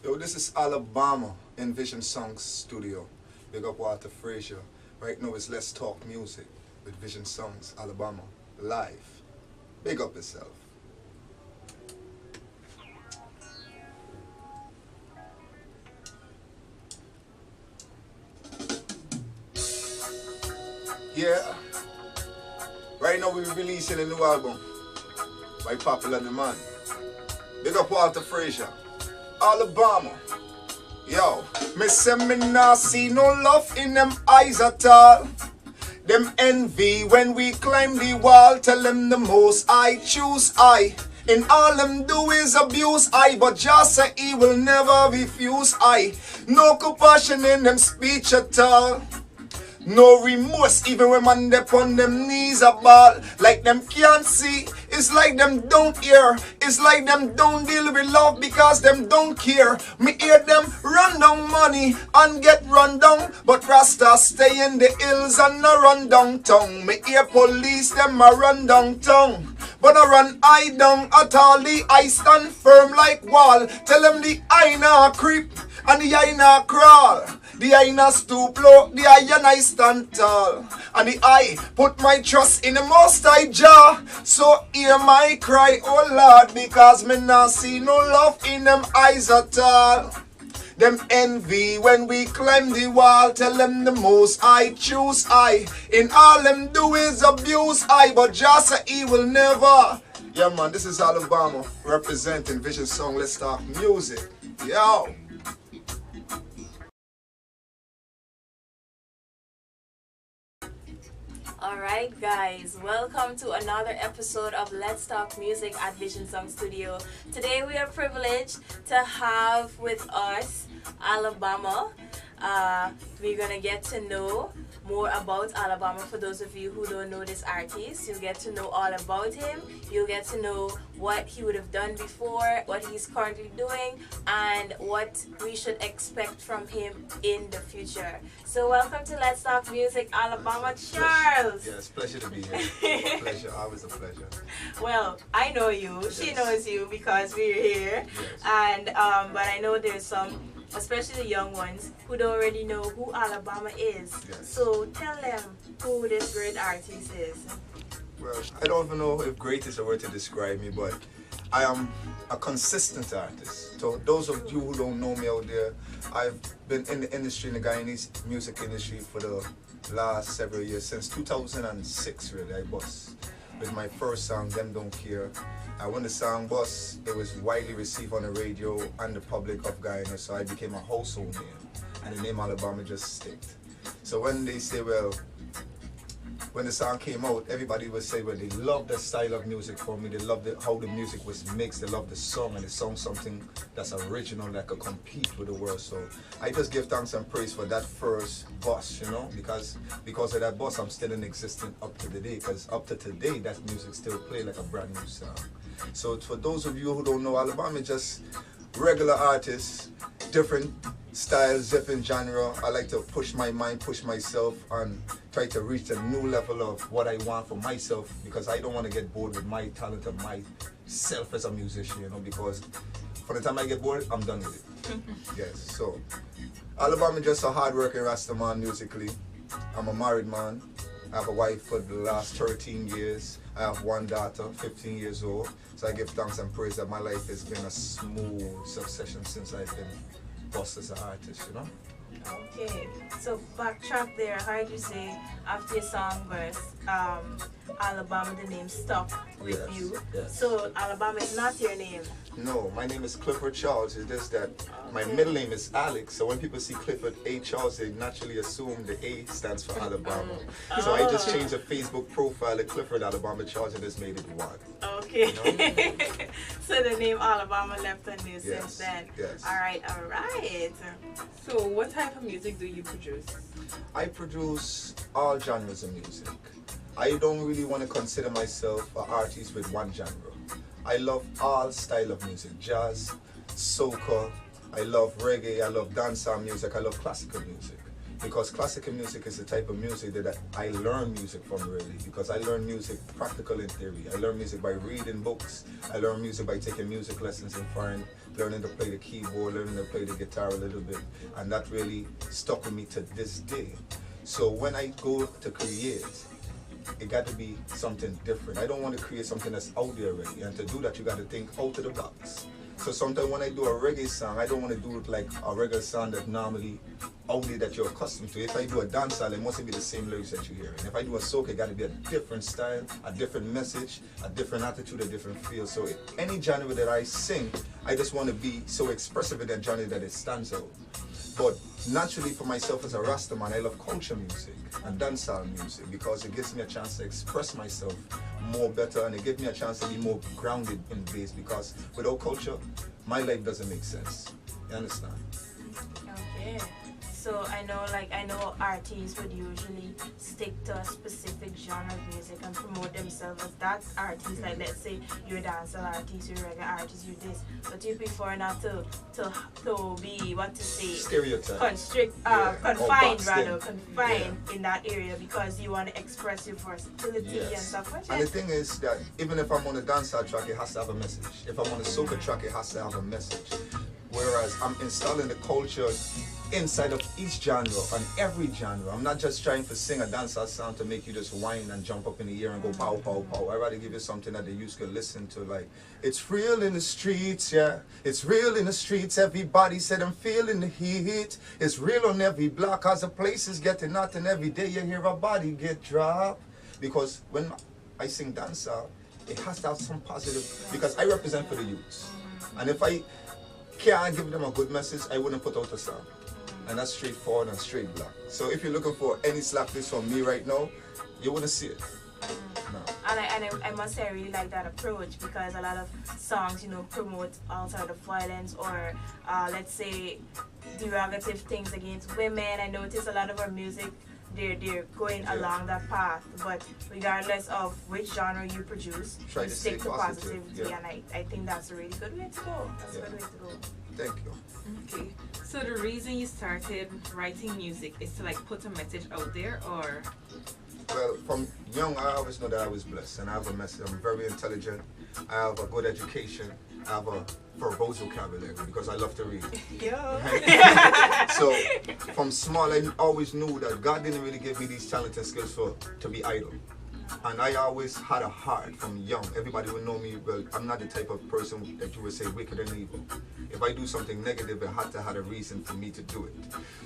Yo, this is Alabama in Vizion Sounds studio. Big up Walter Frazier. Right now it's Let's Talk Music with Vizion Sounds, Alabama, live. Big up yourself. Yeah. Right now we're releasing a new album by popular demand. Big up Walter Frazier. Alabama. Yo, me say me nah see no love in them eyes at all. Them envy when we climb the wall. Tell them the most I choose I. And all them do is abuse I. But just say he will never refuse I. No compassion in them speech at all. No remorse, even when man dep on them knees a ball. Like them can't see, it's like them don't hear. It's like them don't deal with love because them don't care. Me hear them run down money and get run down, but Rasta stay in the hills and no run downtown. Me hear police them a run downtown, but I run eye down at all. The eye stand firm like wall. Tell them the eye nah creep and the eye nah crawl. The eye not stoop low, the eye and I stand tall. And the eye put my trust in the most high Jah. So hear my cry, oh Lord, because me not see no love in them eyes at all. Them envy when we climb the wall. Tell them the most I choose I. In all them do is abuse I. But just say he will never. Yeah man, this is Alabama representing Vizion Sound. Let's talk music. Yo. Alright guys, welcome to another episode of Let's Talk Music at Vizion Sounds Studio. Today we are privileged to have with us Alabama. We're gonna get to know more about Alabama. For those of you who don't know this artist, you'll get to know all about him. You'll get to know what he would have done before, what he's currently doing, and what we should expect from him in the future. So welcome to Let's Talk Music, Alabama. Charles! Yes, pleasure to be here. Pleasure, always a pleasure. Well, I know you, she knows you because we're here. Yes. And but I know there's some, especially the young ones, who don't already know who Alabama is. Yes. So tell them who this great artist is. Well, I don't even know if great is a word to describe me, but I am a consistent artist. So those of you who don't know me out there, I've been in the industry, in the Guyanese music industry for the last several years. Since 2006 really, I bust with my first song, Them Don't Care. When the song bust, it was widely received on the radio and the public of Guyana, so I became a household name. And the name Alabama just sticked. So when they say, well, when the song came out, everybody would say, well, they love the style of music for me, they love how the music was mixed, they love the song, and the song something that's original that could compete with the world. So I just give thanks and praise for that first bust, you know, because of that bust, I'm still in existence up to today, because up to today, that music still play like a brand new song. So for those of you who don't know, Alabama is just regular artists, different styles, different genre. I like to push my mind, push myself, and try to reach a new level of what I want for myself, because I don't want to get bored with my talent and myself as a musician, you know, because for the time I get bored, I'm done with it. Yes, so Alabama is just a hard-working Rasta man musically. I'm a married man. I have a wife for the last 13 years. I have one daughter, 15 years old. So I give thanks and praise that my life has been a smooth succession since I've been boss as an artist, you know? Okay, so backtrack there. I heard you say after your song verse, Alabama, the name stuck with you. Yes. So Alabama is not your name. No, my name is Clifford Charles. It's just that my middle name is Alex. So when people see Clifford A. Charles, they naturally assume the A stands for Alabama. So I just changed the Facebook profile to Clifford Alabama Charles and just made it one. Okay. You know? So the name Alabama left on you since then. Yes. All right. So what type of music do you produce? I produce all genres of music. I don't really want to consider myself an artist with one genre. I love all style of music, jazz, soca, I love reggae, I love dancehall music, I love classical music. Because classical music is the type of music that I learn music from, really, because I learn music practical in theory. I learn music by reading books. I learn music by taking music lessons in foreign, learning to play the keyboard, learning to play the guitar a little bit, and that really stuck with me to this day. So when I go to create, it got to be something different. I don't want to create something that's out there already, and to do that you got to think out of the box. So sometimes when I do a reggae song, I don't want to do it like a reggae song that normally out there that you're accustomed to. If I do a dancehall, it mustn't be the same lyrics that you hear. And if I do a soca, it got to be a different style, a different message, a different attitude, a different feel. So any genre that I sing, I just want to be so expressive in that genre that it stands out. But naturally for myself as a Rasta man, I love culture music and dancehall music because it gives me a chance to express myself more better, and it gives me a chance to be more grounded in bass, because without culture, my life doesn't make sense. You understand? Okay. So I know artists would usually stick to a specific genre of music and promote themselves as that artist. Like, let's say you're a dancehall artist, you're a reggae artist, you this, but you prefer not to be, what to say, stereotype, confined in that area, because you want to express your versatility and stuff like that. And the thing is that even if I'm on a dancehall track, it has to have a message. If I'm on a soca track, it has to have a message. Whereas I'm installing the culture inside of each genre and every genre. I'm not just trying to sing a dancehall song to make you just whine and jump up in the air and go pow, pow, pow. I'd rather give you something that the youth can listen to, like, it's real in the streets, yeah. It's real in the streets. Everybody said I'm feeling the heat. It's real on every block as the place is getting hot, and every day you hear a body get dropped. Because when I sing dancehall, it has to have some positive, because I represent for the youths. And if I can't give them a good message, I wouldn't put out a song. And that's straightforward and straight black. So if you're looking for any slapdish from me right now, you wouldn't see it. No. And I must say I really like that approach, because a lot of songs, promote all sort of violence or let's say derogative things against women. I notice a lot of our music, they're going along that path, but regardless of which genre you produce, you stick to positivity, and I think that's a really good way to go. That's a good way to go. Thank you. Okay, so the reason you started writing music is to like put a message out there, or? Well, from young, I always know that I was blessed, and I have a message. I'm very intelligent. I have a good education. I have a verbose vocabulary because I love to read. So from small, I always knew that God didn't really give me these talents and skills to be idle. And I always had a heart from young. Everybody would know me, well, I'm not the type of person that you would say wicked and evil. If I do something negative, it had to have a reason for me to do it.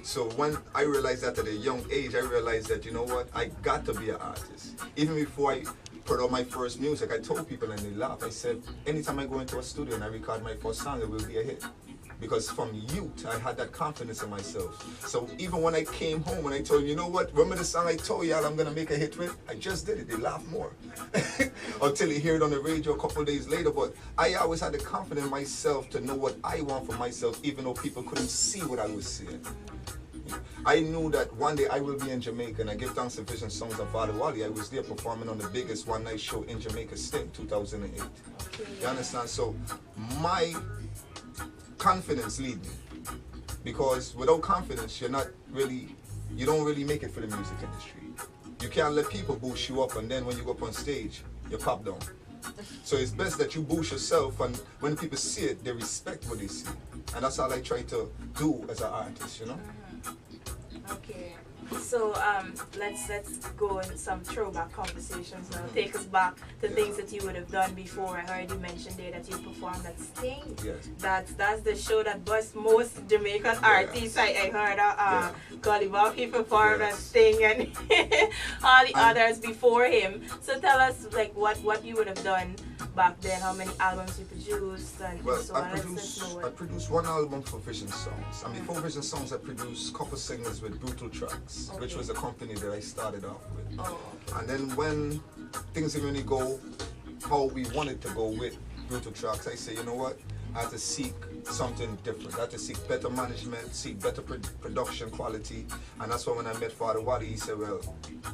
So when I realized that at a young age, I realized that, you know what, I got to be an artist. Even before I put out my first music, I told people and they laughed. I said, anytime I go into a studio and I record my first song, it will be a hit. Because from youth, I had that confidence in myself. So even when I came home and I told you know what, remember the song I told y'all I'm going to make a hit with? I just did it. They laughed more. Until you hear it on the radio a couple of days later. But I always had the confidence in myself to know what I want for myself, even though people couldn't see what I was seeing. I knew that one day I will be in Jamaica, and I give thanks to Vizion Sounds of Father Wally. I was there performing on the biggest one-night show in Jamaica State, 2008. You understand? So my confidence lead me, because without confidence you don't really make it for the music industry. You can't let people boost you up, and then when you go up on stage you pop down. So it's best that you boost yourself, and when people see it, they respect what they see, and that's all I try to do as an artist, Okay, so let's go in some throwback conversations now. Take us back to things that you would have done before. I heard you mention there that you performed at Sting. Yes. That's the show that busts most Jamaican artists. I heard Gully Buffy performed at Sting and all the others before him. So tell us like what you would have done back then, how many albums you produced, and so on. I produced one album for Vizion Sounds, and before Vizion Sounds I produced couple singles with Brutal Tracks, which was a company that I started off with. And then when things didn't really go how we wanted to go with Brutal Tracks, I say, you know what, I had to seek something different. I had to seek better management, seek better production quality, and that's why when I met Father Wadi, he said, well,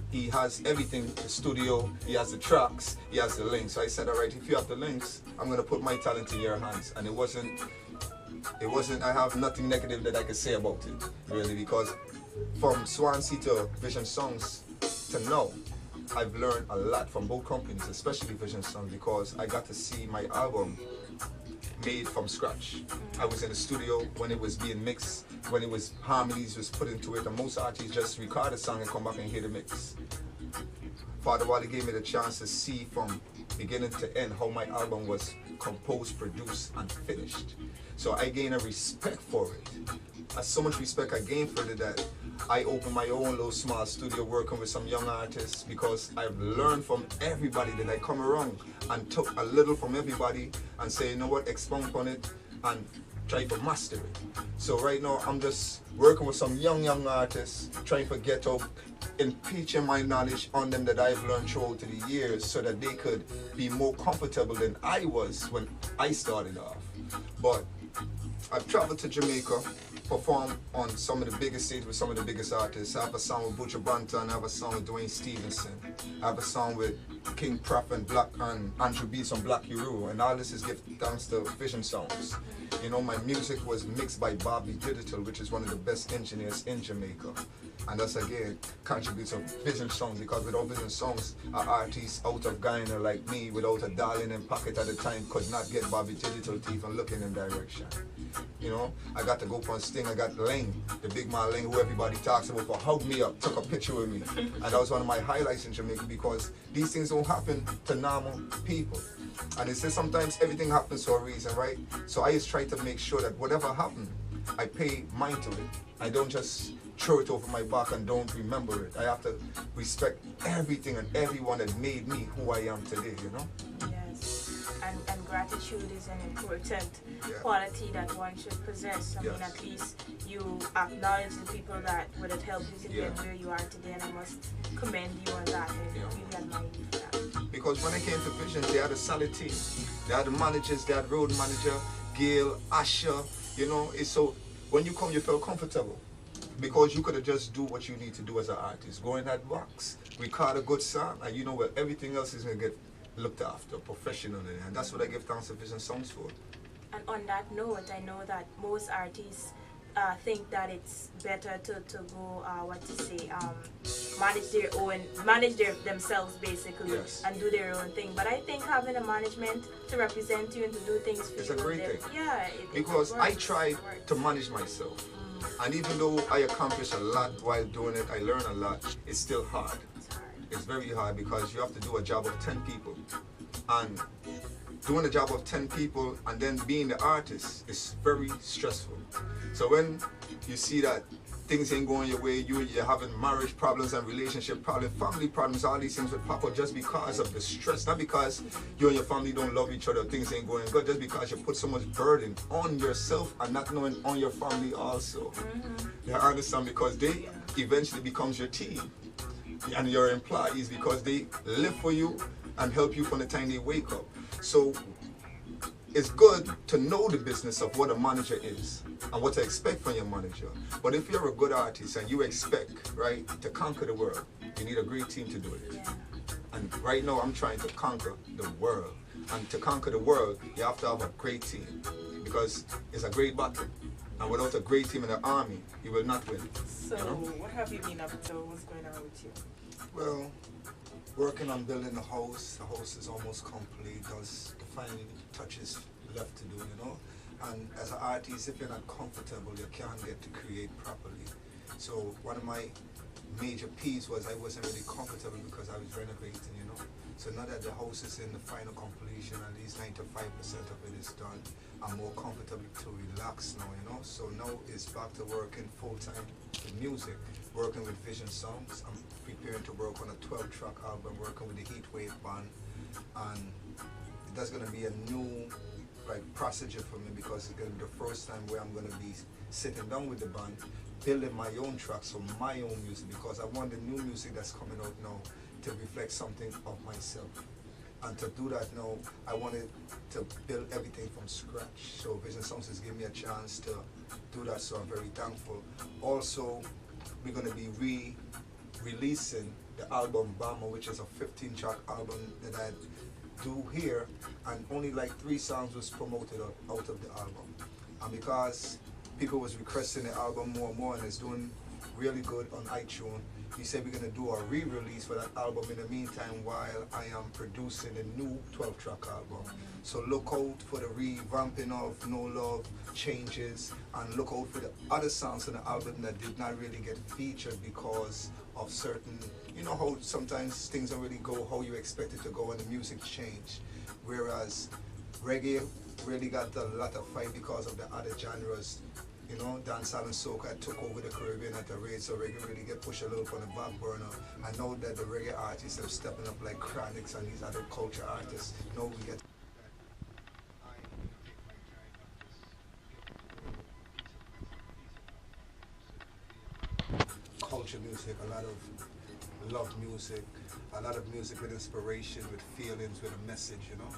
he has everything, the studio, he has the tracks, he has the links. So I said, all right, if you have the links, I'm going to put my talent in your hands. And it wasn't, I have nothing negative that I could say about it, really, because from Swansea to Vizion Sounds to now, I've learned a lot from both companies, especially Vizion Sounds, because I got to see my album made from scratch. I was in the studio when it was being mixed, when it was harmonies was put into it, and most artists just record a song and come back and hear the mix. Father Wally gave me the chance to see from beginning to end how my album was composed, produced, and finished. So I gained a respect for it. So much respect I gained for it that I opened my own little small studio working with some young artists, because I've learned from everybody that I come around and took a little from everybody and say, you know what, expound on it and try to master it. So right now I'm just working with some young artists, trying to get up, impeaching my knowledge on them that I've learned throughout the years, so that they could be more comfortable than I was when I started off. But I've traveled to Jamaica, performed on some of the biggest stages with some of the biggest artists. I have a song with Butcher Banton, I have a song with Dwayne Stevenson, I have a song with King Prap and Black and Andrew Beats on Black Uru, and all this is given thanks to Vizion Sounds. You know, my music was mixed by Bobby Digital, which is one of the best engineers in Jamaica. And that's again contributes to Vizion Sounds, because without Vizion Sounds, an artist out of Guyana like me, without a darling in pocket at the time, could not get Bobby Digital to even look in the direction. You know, I got to go for a sting. I got Lang, the big man Lang, who everybody talks about, for hug me up, took a picture with me. And that was one of my highlights in Jamaica, because these things don't happen to normal people. And they say sometimes everything happens for a reason, right? So I just try to make sure that whatever happened, I pay mind to it. I don't just throw it over my back and don't remember it. I have to respect everything and everyone that made me who I am today, you know? Yes. And gratitude is an important quality that one should possess. I mean, at least you acknowledge the people that would have helped you to get where you are today, and I must commend you on that. I really admire you for that. Because when I came to Vizion, they had a solid team. They had the managers, they had road manager, Gail, Asha, you know. It's so when you come, you feel comfortable, because you could have just do what you need to do as an artist. Go in that box, record a good song, and you know what, everything else is going to get looked after professionally, and that's what I give thanks to Vizion Sounds for. And on that note, I know that most artists think that it's better to go manage themselves basically, and do their own thing. But I think having a management to represent you and to do things for it's you, a great thing. Yeah, because I tried to manage myself, and even though I accomplished a lot while doing it, I learned a lot. It's still hard. It's very hard, because you have to do a job of 10 people, and doing a job of 10 people and then being the artist is very stressful. So when you see that things ain't going your way, you're having marriage problems and relationship problems, family problems, all these things would pop up just because of the stress, not because you and your family don't love each other, things ain't going good, just because you put so much burden on yourself and not knowing on your family also. You understand? Because they eventually becomes your team and your employees, because they live for you and help you from the time they wake up. So it's good to know the business of what a manager is and what to expect from your manager. But if you're a good artist and you expect, right, to conquer the world, you need a great team to do it. And right now I'm trying to conquer the world. And to conquer the world, you have to have a great team, because it's a great battle. And without a great team in the army, you will not win. So, what have you been up to? What's going on with you? Well, working on building the house. The house is almost complete. There's the final touches left to do, you know. And as an artist, if you're not comfortable, you can't get to create properly. So one of my major peeves was I wasn't really comfortable because I was renovating, you know. So now that the house is in the final completion, at least 95% of it is done, I'm more comfortable to relax now, you know. So now it's back to working full-time with music, working with Vizion Sounds. I'm preparing to work on a 12-track album, working with the Heatwave band, and that's going to be a new procedure for me, because it's going to be the first time where I'm going to be sitting down with the band, building my own tracks for my own music, because I want the new music that's coming out now to reflect something of myself. And to do that now, I wanted to build everything from scratch. So Vizion Sounds has given me a chance to do that, so I'm very thankful. Also, we're going to be releasing the album Bama, which is a 15-track album that I do here, and only like 3 songs was promoted out of the album. And because people was requesting the album more and more, and it's doing really good on iTunes. We said we're gonna do a re-release for that album in the meantime while I am producing a new 12-track album. So look out for the revamping of No Love, changes, and look out for the other songs on the album that did not really get featured because of certain, you know how sometimes things don't really go how you expect it to go and the music change. Whereas reggae really got a lot of fight because of the other genres. You know, dancehall and soca took over the Caribbean at the rate, so reggae really get pushed a little on the back burner. I know that the reggae artists are stepping up like Chronics and these other culture artists. You know, we get culture music, a lot of love music, a lot of music with inspiration, with feelings, with a message, you know.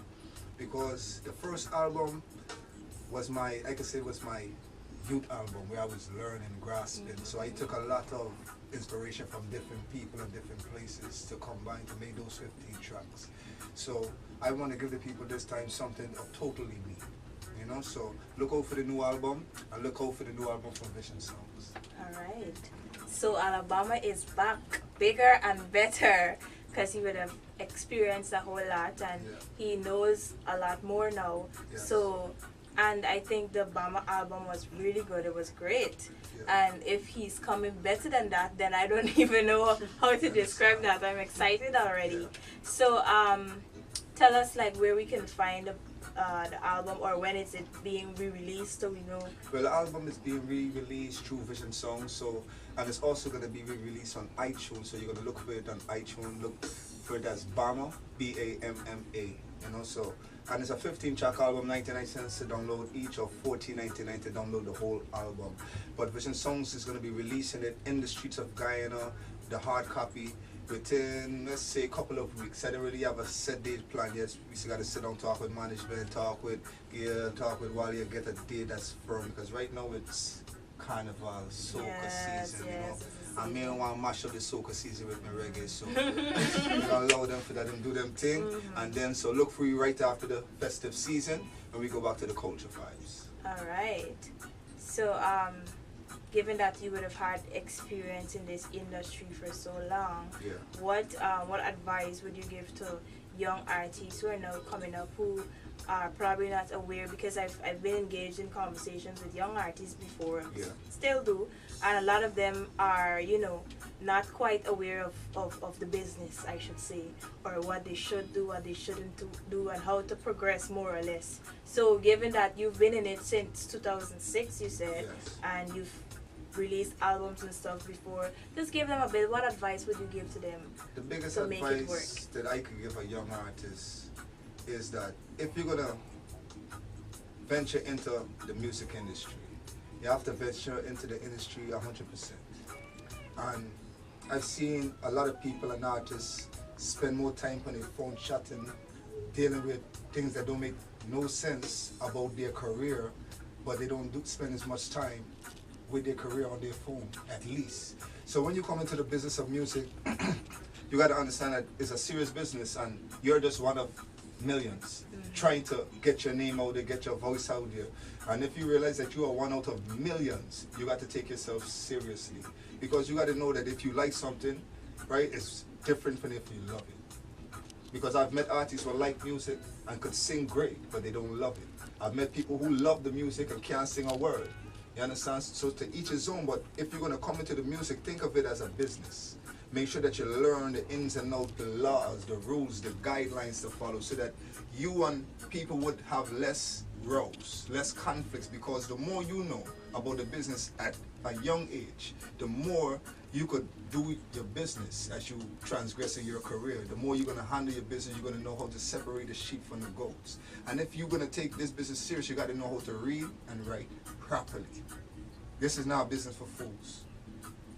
Because the first album was my, I could say was my youth album where I was learning, grasping. So I took a lot of inspiration from different people and different places to combine to make those 15 tracks. So I want to give the people this time something of totally me, you know. So look out for the new album and look out for the new album from Vizion Sounds. All right. So Alabama is back, bigger and better, because he would have experienced a whole lot and he knows a lot more now. Yes. So, and I think the Bama album was really good. It was great. Yeah. And if he's coming better than that, then I don't even know how to describe that. I'm excited already. Yeah. So, tell us like where we can find the album, or when is it being re-released, so we know. Well, the album is being re-released through Vizion Sounds, so, and it's also going to be re-released on iTunes, so you're going to look for it on iTunes, look for it as Bama, B-A-M-M-A, you know, so, and it's a 15-track album, 99 cents to download each, or $14.99 to download the whole album. But Vizion Sounds is going to be releasing it in the streets of Guyana, the hard copy, within, let's say, a couple of weeks. I don't really have a set date plan yet. We still got to sit down, talk with management, talk with Gail, talk with Wally, and get a date that's firm. Because right now it's Carnival, soca season, you know. I may want to mash up the soca season with my reggae, so we gonna allow them for that and do them thing. And then, so look for you right after the festive season when we go back to the culture vibes. All right. So, given that you would have had experience in this industry for so long, what advice would you give to young artists who are now coming up, who are probably not aware? Because I've been engaged in conversations with young artists before, still do, and a lot of them are, you know, not quite aware of the business, I should say, or what they should do, what they shouldn't do, and how to progress more or less. So given that you've been in it since 2006, you said, and you've released albums and stuff before, just give them a bit. What advice would you give to them? The biggest to make it work? advice that I could give a young artist is that if you're gonna venture into the music industry, you have to venture into the industry 100%. And I've seen a lot of people and artists spend more time on their phone chatting, dealing with things that don't make no sense about their career, but they don't spend as much time with their career on their phone, at least. So when you come into the business of music, you got to understand that it's a serious business and you're just one of millions trying to get your name out there, get your voice out there. And if you realize that you are one out of millions, you got to take yourself seriously. Because you got to know that if you like something, right, it's different from if you love it. Because I've met artists who like music and could sing great, but they don't love it. I've met people who love the music and can't sing a word. You understand? So to each his own, but if you're going to come into the music, think of it as a business. Make sure that you learn the ins and outs, the laws, the rules, the guidelines to follow, so that you and people would have less rows, less conflicts, because the more you know about the business at a young age, the more you could do your business as you transgress in your career. The more you're going to handle your business, you're going to know how to separate the sheep from the goats. And if you're going to take this business serious, you got to know how to read and write properly. This is not a business for fools.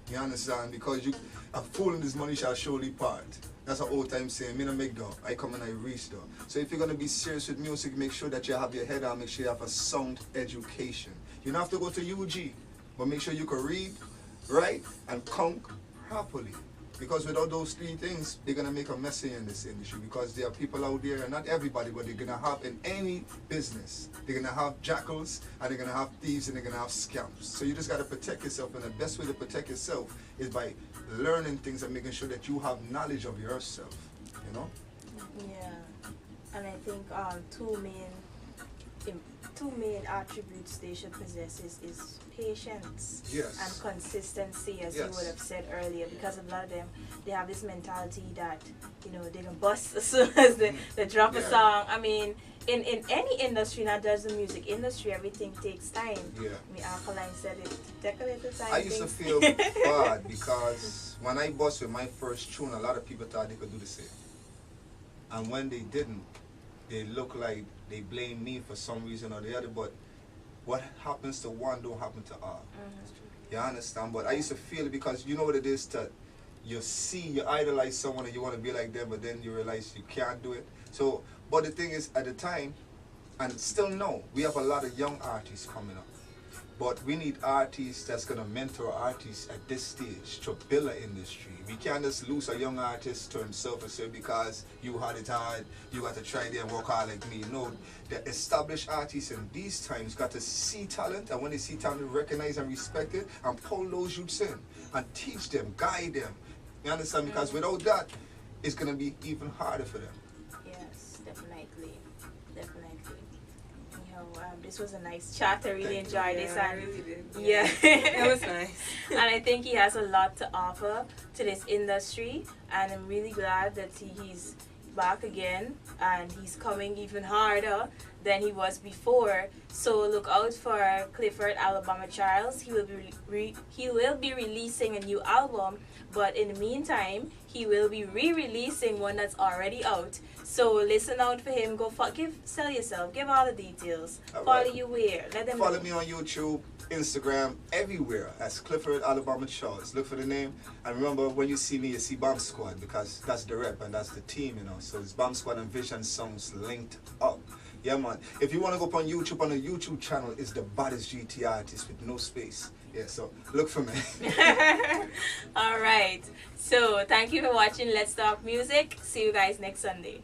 You understand? Because a fool in this money shall surely part. That's an old time saying, me no make door, I come and I reach door. So if you're going to be serious with music, make sure that you have your head on, make sure you have a sound education. You don't have to go to UG, but make sure you can read, write, and count properly. Because without those three things, they're gonna make a mess in this industry. Because there are people out there, and not everybody, but they're gonna have in any business, they're gonna have jackals, and they're gonna have thieves, and they're gonna have scams. So you just gotta protect yourself, and the best way to protect yourself is by learning things and making sure that you have knowledge of yourself. You know? Yeah, and I think two main attributes they should possess is patience and consistency, as you would have said earlier, because a lot of them, they have this mentality that, you know, they can bust as soon as they drop a song. I mean, in any industry, not just the music industry, everything takes time. Yeah. I mean, Alkaline said it, take a little time. I used to feel bad because when I bust with my first tune, a lot of people thought they could do the same. And when they didn't, they look like they blame me for some reason or the other, but what happens to one don't happen to all. You understand? But I used to feel it because you know what it is to, you idolize someone and you want to be like them, but then you realize you can't do it. So, but the thing is, at the time, and still no, we have a lot of young artists coming up. But we need artists that's going to mentor artists at this stage to build an industry. We can't just lose a young artist to himself and say, because you had it hard, you got to try there and work hard like me. No, the established artists in these times got to see talent, and when they see talent, recognize and respect it, and pull those youths in and teach them, guide them. You understand? Because without that, it's going to be even harder for them. Yes, definitely. This was a nice chat. I really enjoyed this. I really did. Yeah. It was nice. And I think he has a lot to offer to this industry, and I'm really glad that he's back again and he's coming even harder than he was before. So look out for Clifford Alabama Charles. He will be releasing a new album, but in the meantime he will be re-releasing one that's already out. So listen out for him. Sell yourself. Give all the details. Follow you where? Let them follow know. me on YouTube, Instagram, everywhere as Clifford Alabama Charles. Look for the name, and remember, when you see me, you see Bomb Squad, because that's the rep and that's the team, you know. So it's Bomb Squad and Vizion Sounds linked up. Yeah, man. If you want to go up on YouTube, on the YouTube channel, it's the baddest GT artist with no space. Yeah, so look for me. All right. So thank you for watching Let's Talk Music. See you guys next Sunday.